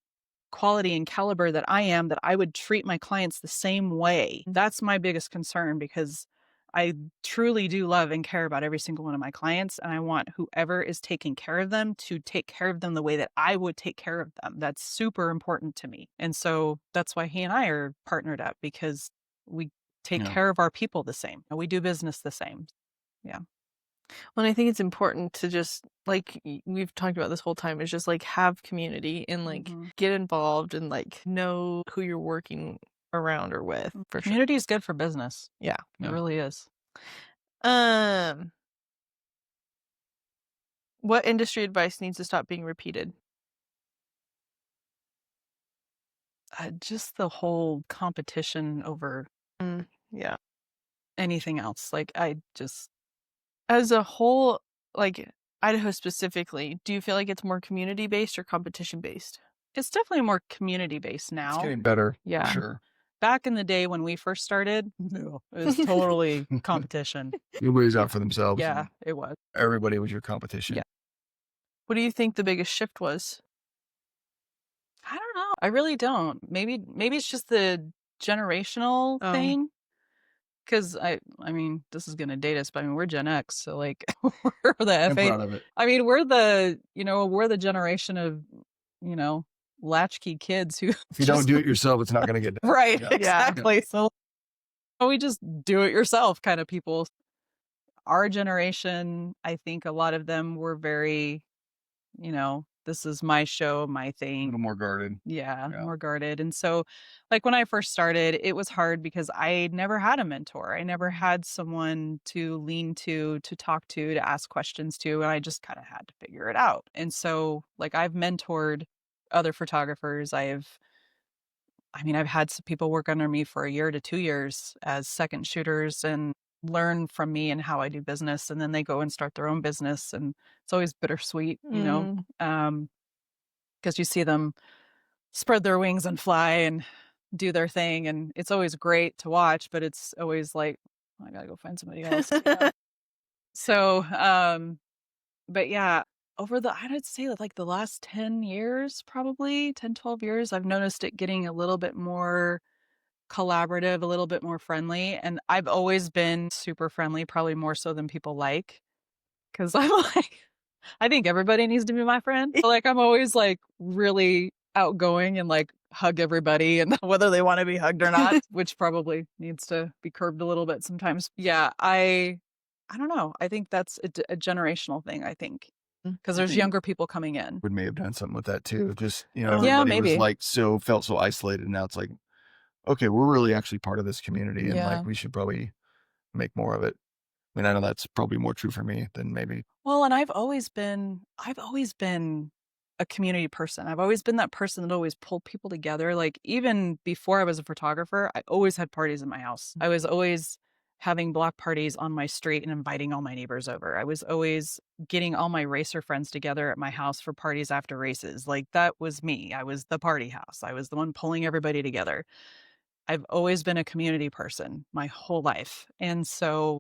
quality and caliber that I am, that I would treat my clients the same way. That's my biggest concern, because I truly do love and care about every single one of my clients. And I want whoever is taking care of them to take care of them the way that I would take care of them. That's super important to me. And so that's why he and I are partnered up, because we take care of our people the same. We do business the same. Yeah. Well, and I think it's important to just, like we've talked about this whole time, is just like have community and like get involved and like know who you're working around or with. For community is good for business. Yeah. It really is. What industry advice needs to stop being repeated? Just the whole competition over anything else. Like, as a whole, like Idaho specifically, do you feel like it's more community based or competition based? It's definitely more community based now. It's getting better. Yeah. For sure. Back in the day when we first started, it was totally competition. Everybody's out for themselves. Yeah, it was. Everybody was your competition. Yeah. What do you think the biggest shift was? I don't know. I really don't. Maybe it's just the generational thing. Because this is gonna date us, but we're Gen X, so like we're the I'm FA. proud of it. We're the generation of, latchkey kids who. If you don't do it yourself, it's not gonna get done. Right. Yeah. Exactly. Yeah. So we just do it yourself kind of people. Our generation, I think a lot of them were very, this is my show, my A thing. little more guarded. Yeah, more guarded. And so, like, when I first started, it was hard because I never had a mentor. I never had someone to lean to talk to ask questions to, and I just kind of had to figure it out. And so, like, I've mentored other photographers. I've had some people work under me for a year to 2 years as second shooters and learn from me and how I do business. And then they go and start their own business. And it's always bittersweet, because you see them spread their wings and fly and do their thing. And it's always great to watch, but it's always like, "Oh, I gotta go find somebody else." So, but yeah, I'd say that like the last 10 years, probably 10, 12 years, I've noticed it getting a little bit more collaborative, a little bit more friendly. And I've always been super friendly, probably more so than people like, because I'm like, I think everybody needs to be my friend. Like, I'm always like really outgoing and like hug everybody and whether they want to be hugged or not, which probably needs to be curbed a little bit sometimes. Yeah, I don't know. I think that's a generational thing, I think, because there's younger people coming in. We may have done something with that too. Just, Yeah, everybody was maybe. like felt so isolated. Now it's like, okay, we're really actually part of this community, and like we should probably make more of it. I mean, I know that's probably more true for me than maybe. Well, and I've always been a community person. I've always been that person that always pulled people together. Like, even before I was a photographer, I always had parties in my house. I was always having block parties on my street and inviting all my neighbors over. I was always getting all my racer friends together at my house for parties after races. Like, that was me. I was the party house. I was the one pulling everybody together. I've always been a community person my whole life. And so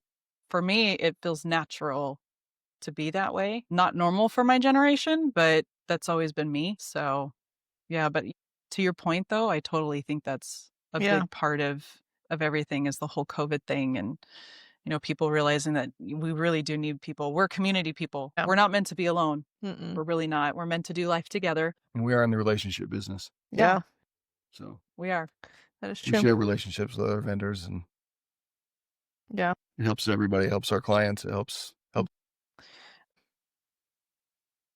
for me, it feels natural to be that way. Not normal for my generation, but that's always been me. So, yeah, but to your point though, I totally think that's a big part of everything is the whole COVID thing, and people realizing that we really do need people. We're community people. We're not meant to be alone. We're really not. We're meant to do life together. And we are in the relationship business. Yeah. So we are. That is true. We share relationships with other vendors, and it helps everybody. It helps our clients. It helps.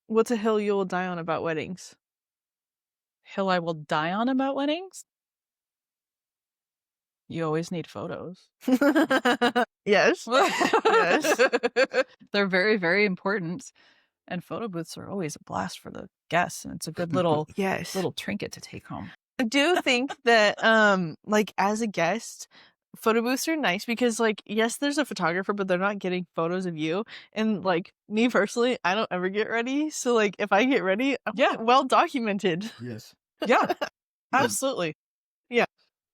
What's a hill you will die on about weddings? Hill I will die on about weddings? You always need photos. Yes. Yes. They're very, very important. And photo booths are always a blast for the guests. And it's a good little little trinket to take home. I do think that like as a guest, photo booths are nice because like, yes, there's a photographer, but they're not getting photos of you. And like me personally, I don't ever get ready. So like if I get ready, I'm well documented. Yes. Yeah. Absolutely. Yeah.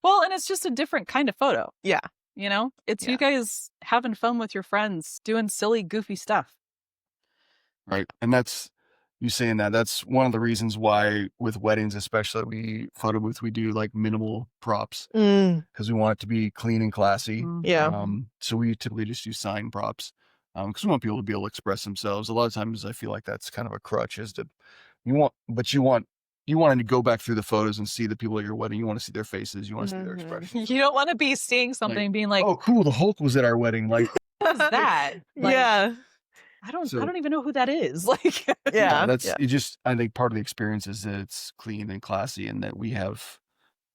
Well, and it's just a different kind of photo. Yeah. It's you guys having fun with your friends, doing silly, goofy stuff. Right. And you saying that's one of the reasons why with weddings, especially photo booth, we do like minimal props because we want it to be clean and classy. Yeah. So we typically just do sign props because we want people to be able to express themselves. A lot of times I feel like that's kind of a crutch you want to go back through the photos and see the people at your wedding. You want to see their faces. You want to see their expressions. You don't want to be seeing something being like, oh, cool. The Hulk was at our wedding. Like, what was that? Like, yeah. I don't even know who that is. Like, you just, I think part of the experience is that it's clean and classy and that we have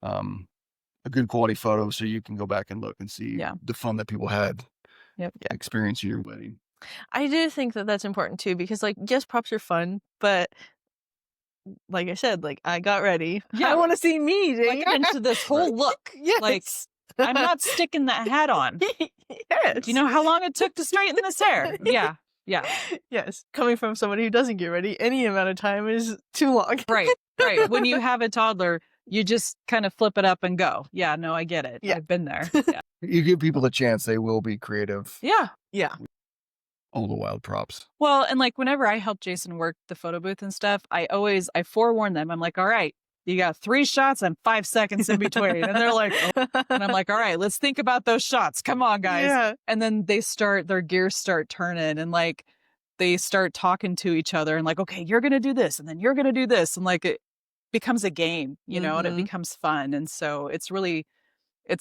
a good quality photo so you can go back and look and see the fun that people had experience your wedding. I do think that that's important too because like, yes, props are fun, but like I said, like I got ready. Yeah. I want to see me like, into this whole look. Yes. Like, I'm not sticking that hat on. Yes. Do you know how long it took to straighten this hair? Yeah. Yeah. Yes. Coming from somebody who doesn't get ready, any amount of time is too long. Right. When you have a toddler, you just kind of flip it up and go. Yeah, no, I get it. Yeah. I've been there. Yeah. You give people a chance, they will be creative. Yeah. Yeah. All the wild props. Well, and like whenever I help Jason work the photo booth and stuff, I forewarn them. I'm like, all right, you got 3 shots and 5 seconds in between. And they're like, oh. And I'm like, all right, let's think about those shots. Come on, guys. Yeah. And then their gears start turning and like they start talking to each other and like, okay, you're going to do this and then you're going to do this. And like it becomes a game, and it becomes fun. And so it's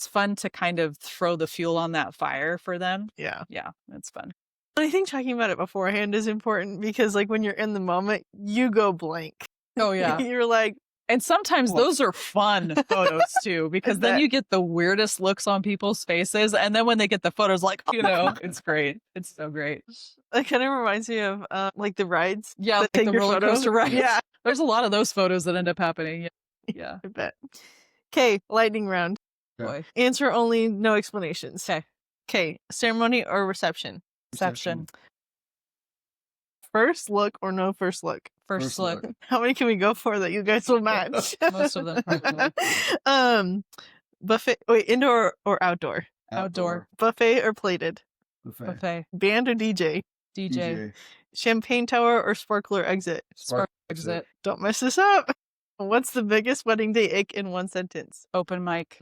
fun to kind of throw the fuel on that fire for them. Yeah. Yeah. It's fun. I think talking about it beforehand is important because, like, when you're in the moment, you go blank. Oh, yeah. You're like, and sometimes those are fun photos too, because then you get the weirdest looks on people's faces. And then when they get the photos, like, it's great. It's so great. It kind of reminds me of like the rides. Yeah, that like take the your roller photo. coaster rides. Yeah. There's a lot of those photos that end up happening. Yeah. I bet. Okay, lightning round. Boy. Answer only, no explanations. Okay. Okay, ceremony or reception? Reception. First look or no first look? First look. How many can we go for that you guys will match? Most of them. Probably. Buffet. Wait, indoor or outdoor? Outdoor. Buffet or plated? Buffet. Band or DJ? DJ. Champagne tower or sparkler exit? Sparkler exit. Don't mess this up. What's the biggest wedding day ache in one sentence? Open mic.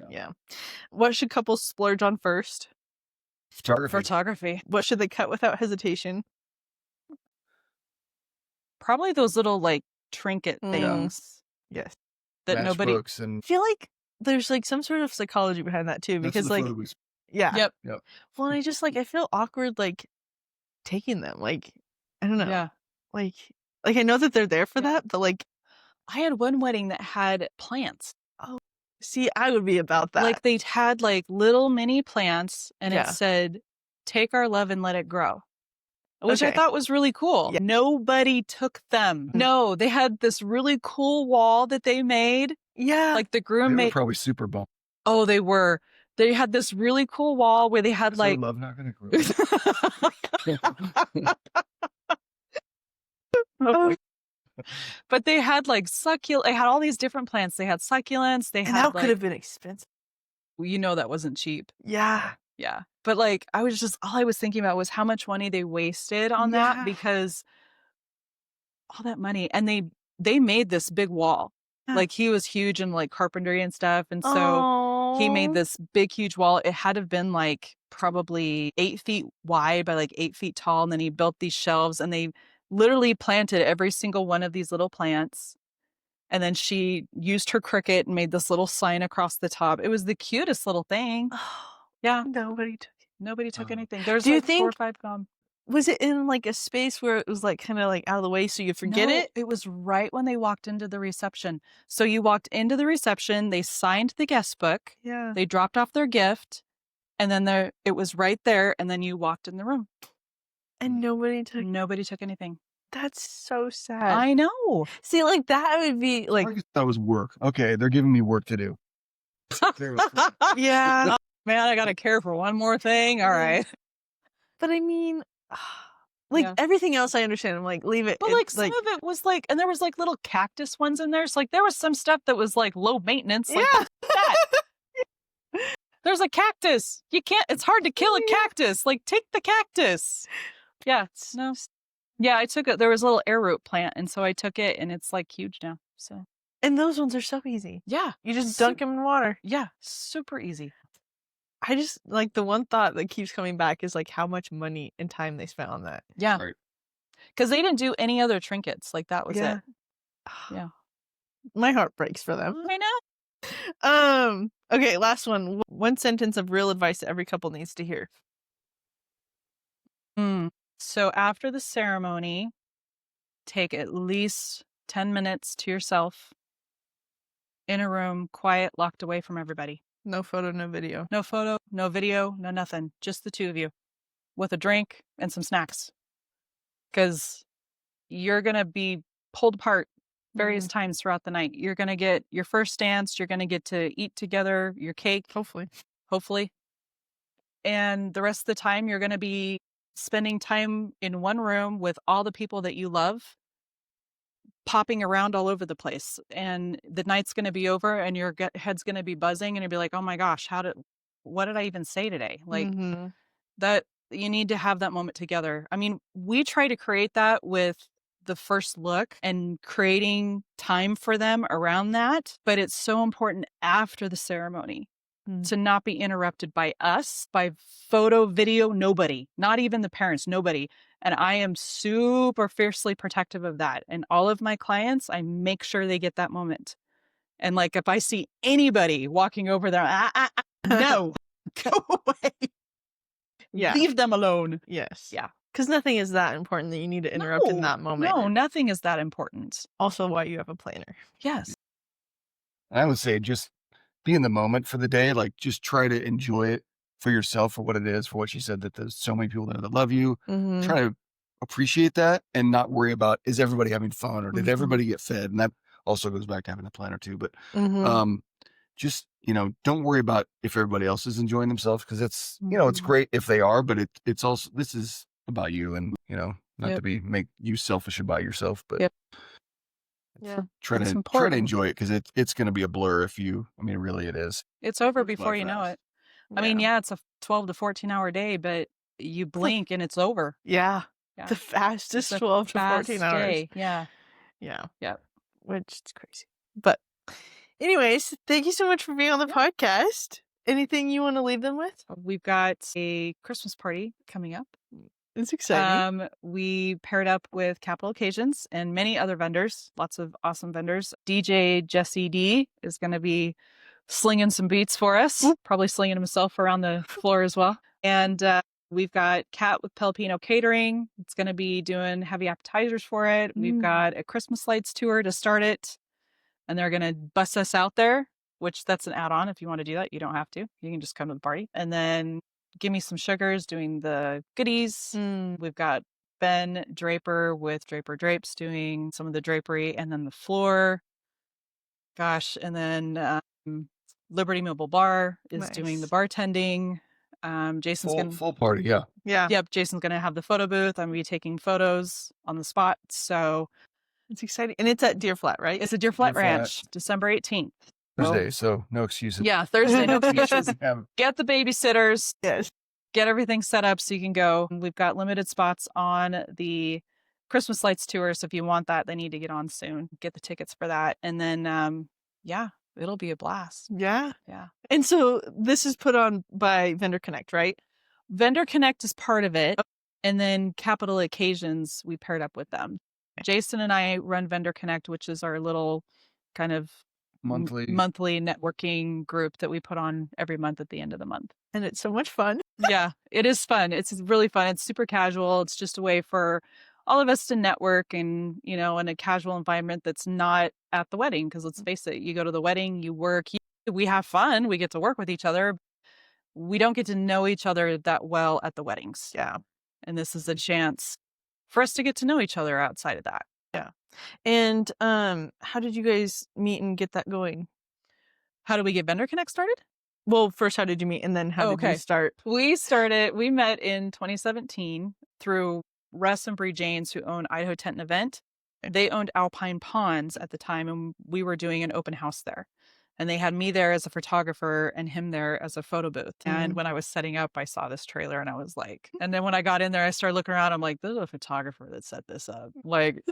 Yeah. What should couples splurge on first? Photography. What should they cut without hesitation? Probably those little like trinket things. Yes. That nobody. And I feel like there's like some sort of psychology behind that too, because like, yeah. Yep. Well, and I just like, I feel awkward like taking them. Like, I don't know. Yeah. Like I know that they're there for that, but like, I had one wedding that had plants. oh, see, I would be about that. Like they had like little mini plants and Yeah. it said, "Take our love and let it grow." Which I Okay. thought was really cool. Yeah. Nobody took them. No, they had this really cool wall that they made. Yeah. Like the groom they were made. probably super bummed. Oh, they were. They had this really cool wall where they had Is like. their love not gonna grow? But they had like succulent. They had all these different plants. They had succulents. They and had that like, could have been expensive. you know, that wasn't cheap. Yeah. Yeah. But like, I was just, all I was thinking about was how much money they wasted on that, because all that money, and they made this big wall. Yeah. Like he was huge in like carpentry and stuff. And so he made this big, huge wall. It had to have been like probably 8 feet wide by like 8 feet tall. And then he built these shelves and they literally planted every single one of these little plants. And then she used her Cricut and made this little sign across the top. It was the cutest little thing. Yeah. Nobody took anything. There's Do you like 4 or think- 5 gone. Was it in like a space where it was like kind of like out of the way so you forget No, it? It was right when they walked into the reception. So you walked into the reception, they signed the guest book, Yeah. they dropped off their gift, and then it was right there, and then you walked in the room. And nobody took anything. That's so sad. I know. See, like that would be like, that was work. Okay, they're giving me work to do. yeah. Man, I gotta care for one more thing. All right. But I mean, like everything else I understand. I'm like, leave it. But like some of it was like, and there was like little cactus ones in there. So like there was some stuff that was like low maintenance. Like, yeah. that. There's a cactus. You can't, it's hard to kill a cactus. Like take the cactus. Yeah. No. Yeah, I took it. There was a little arrowroot plant. And so I took it and it's like huge now. So. And those ones are so easy. Yeah. You just dunk them in water. Yeah. Super easy. I just like the one thought that keeps coming back is like how much money and time they spent on that. Yeah. Right. Because they didn't do any other trinkets. Like that was it. Yeah. My heart breaks for them. I know. Okay, last one. One sentence of real advice that every couple needs to hear. So after the ceremony, take at least 10 minutes to yourself in a room, quiet, locked away from everybody. No photo, no video. No photo, no video, no nothing. Just the two of you with a drink and some snacks. Because you're going to be pulled apart various times throughout the night. You're going to get your first dance. You're going to get to eat together your cake. Hopefully. And the rest of the time, you're going to be spending time in one room with all the people that you love, popping around all over the place. And the night's going to be over and your head's going to be buzzing and you'll be like, oh my gosh, what did I even say today? Like that, you need to have that moment together. I mean, we try to create that with the first look and creating time for them around that. But it's so important after the ceremony to not be interrupted by us, by photo, video, nobody, not even the parents, nobody. And I am super fiercely protective of that. And all of my clients, I make sure they get that moment. And like, if I see anybody walking over there, no, go away. Leave them alone. Yes. Yeah. Because nothing is that important that you need to interrupt in that moment. No, nothing is that important. Also why you have a planner. Yes. I would say just be in the moment for the day. Like just try to enjoy it for yourself for what it is, for what she said, that there's so many people there that love you. Try to appreciate that and not worry about, is everybody having fun or did everybody get fed? And that also goes back to having a planner too. But just, don't worry about if everybody else is enjoying themselves, because it's, it's great if they are, but it's also, this is about you and, not to make you selfish about yourself, but try to enjoy it, because it's going to be a blur if you, really it is. It's over before you know it. I mean, it's a 12 to 14 hour day, but you blink and it's over. Yeah. The fastest 12 to 14 hours. Day. Yeah. Which is crazy. But anyways, thank you so much for being on the podcast. Anything you want to leave them with? We've got a Christmas party coming up. It's exciting. We paired up with Capital Occasions and many other vendors, lots of awesome vendors. DJ Jesse D is going to be slinging some beats for us, probably slinging himself around the floor as well. And we've got Kat with Pelopino Catering. It's going to be doing heavy appetizers for it. We've got a Christmas lights tour to start it. And they're going to bus us out there, which that's an add-on. If you want to do that, you don't have to. You can just come to the party. And then Give Me Some Sugars doing the goodies. We've got Ben Draper with Draper Drapes doing some of the drapery and then the floor. Gosh, and then Liberty Mobile Bar is doing the bartending. Jason's going to full party, yeah. Yep, Jason's going to have the photo booth. I'm going to be taking photos on the spot. So it's exciting. And it's at Deer Flat, right? It's a Deer Flat Ranch, December 18th. Thursday, so no excuses. Yeah, Thursday, no excuses. Get the babysitters. Yes. Get everything set up so you can go. We've got limited spots on the Christmas lights tour. So if you want that, they need to get on soon. Get the tickets for that. And then, it'll be a blast. Yeah. Yeah. And so this is put on by Vendor Connect, right? Vendor Connect is part of it. And then Capital Occasions, we paired up with them. Jason and I run Vendor Connect, which is our little kind of monthly networking group that we put on every month at the end of the month. And it's so much fun. Yeah, it is fun. It's really fun. It's super casual. It's just a way for all of us to network and, in a casual environment that's not at the wedding. Because let's face it, you go to the wedding, you work, we have fun. We get to work with each other. We don't get to know each other that well at the weddings. Yeah. And this is a chance for us to get to know each other outside of that. Yeah. And how did you guys meet and get that going? How did we get Vendor Connect started? Well, first, how did you meet? And then how did you start? We met in 2017 through Russ and Bree Janes, who own Idaho Tent and Event. They owned Alpine Ponds at the time, and we were doing an open house there. And they had me there as a photographer and him there as a photo booth. And when I was setting up, I saw this trailer and I was like, and then when I got in there, I started looking around. I'm like, there's a photographer that set this up. Like,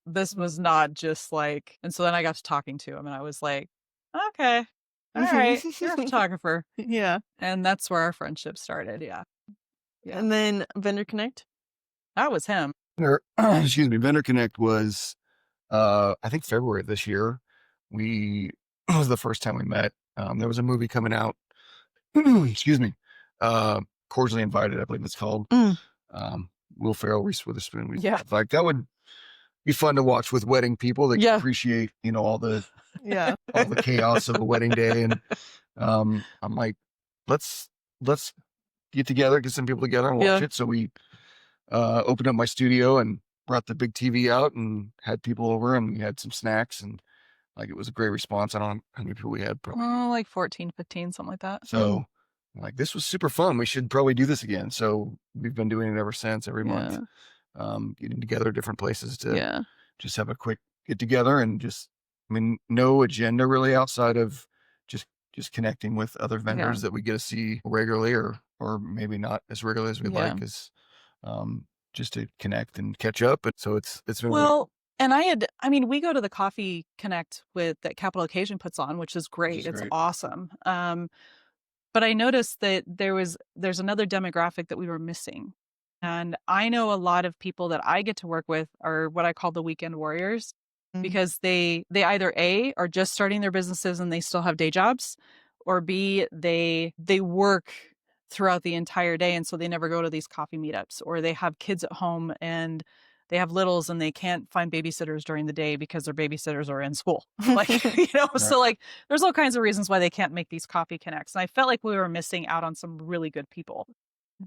this was not just like, and so then I got to talking to him and I was like, okay, all right, you're a photographer. Yeah. And that's where our friendship started. Yeah. And then Vendor Connect? That was him. Vendor Connect was, I think February of this year. It was the first time we met. There was a movie coming out. Cordially Invited, I believe it's called. Will Ferrell, Reese Witherspoon. Like that would be fun to watch with wedding people that can appreciate, all the all the chaos of a wedding day. And I'm like, let's get together, get some people together and watch it. So we opened up my studio and brought the big TV out and had people over and we had some snacks and like, it was a great response. I don't know how many people we had. Probably. Like 14, 15, something like that. So like, this was super fun. We should probably do this again. So we've been doing it ever since, every month, getting together at different places to just have a quick get together and just, no agenda really outside of just connecting with other vendors that we get to see regularly or maybe not as regularly as we'd like, is just to connect and catch up. And so it's been and we go to the Coffee Connect that Capital Occasion puts on, which is great. It's awesome. But I noticed that there's another demographic that we were missing. And I know a lot of people that I get to work with are what I call the weekend warriors, because they either A, are just starting their businesses and they still have day jobs, or B, they work throughout the entire day. And so they never go to these coffee meetups, or they have kids at home and they have littles and they can't find babysitters during the day because their babysitters are in school. Like, so like there's all kinds of reasons why they can't make these coffee connects. And I felt like we were missing out on some really good people.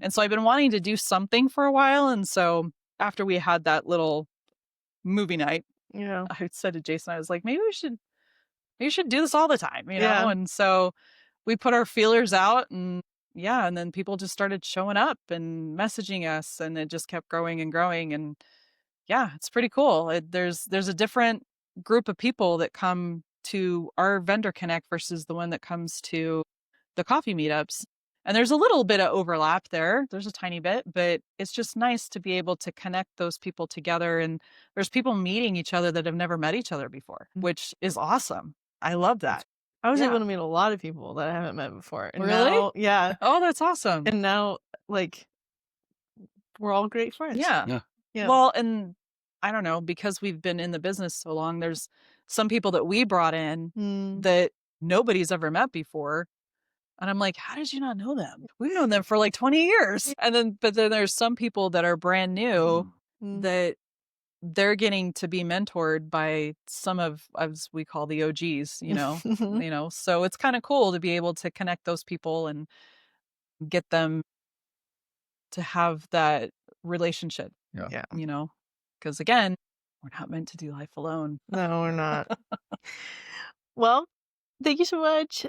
And so I've been wanting to do something for a while. And so after we had that little movie night, I said to Jason, I was like, maybe we should do this all the time, know? And so we put our feelers out, and and then people just started showing up and messaging us, and it just kept growing and growing. And it's pretty cool. There's a different group of people that come to our vendor connect versus the one that comes to the coffee meetups. And there's a little bit of overlap there. There's a tiny bit, but it's just nice to be able to connect those people together. And there's people meeting each other that have never met each other before, which is awesome. I love that. I was able to meet a lot of people that I haven't met before. And really? Now, yeah. Oh, that's awesome. And now, like, we're all great friends. Yeah. Well, and I don't know, because we've been in the business so long, there's some people that we brought in that nobody's ever met before. And I'm like, how did you not know them? We've known them for like 20 years. But then there's some people that are brand new that they're getting to be mentored by some of, as we call the OGs, so it's kind of cool to be able to connect those people and get them to have that relationship. Yeah. Because again, we're not meant to do life alone. No, we're not. Well, thank you so much.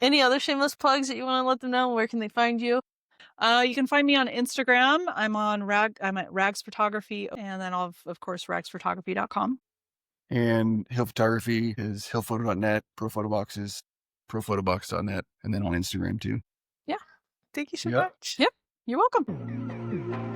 Any other shameless plugs that you want to let them know? Where can they find you? You can find me on Instagram. I'm at Rags Photography, and then of course ragsphotography.com. And Hill Photography is hillphoto.net, ProPhotobox is ProPhotobox.net, and then on Instagram too. Yeah. Thank you so much. Yep. You're welcome.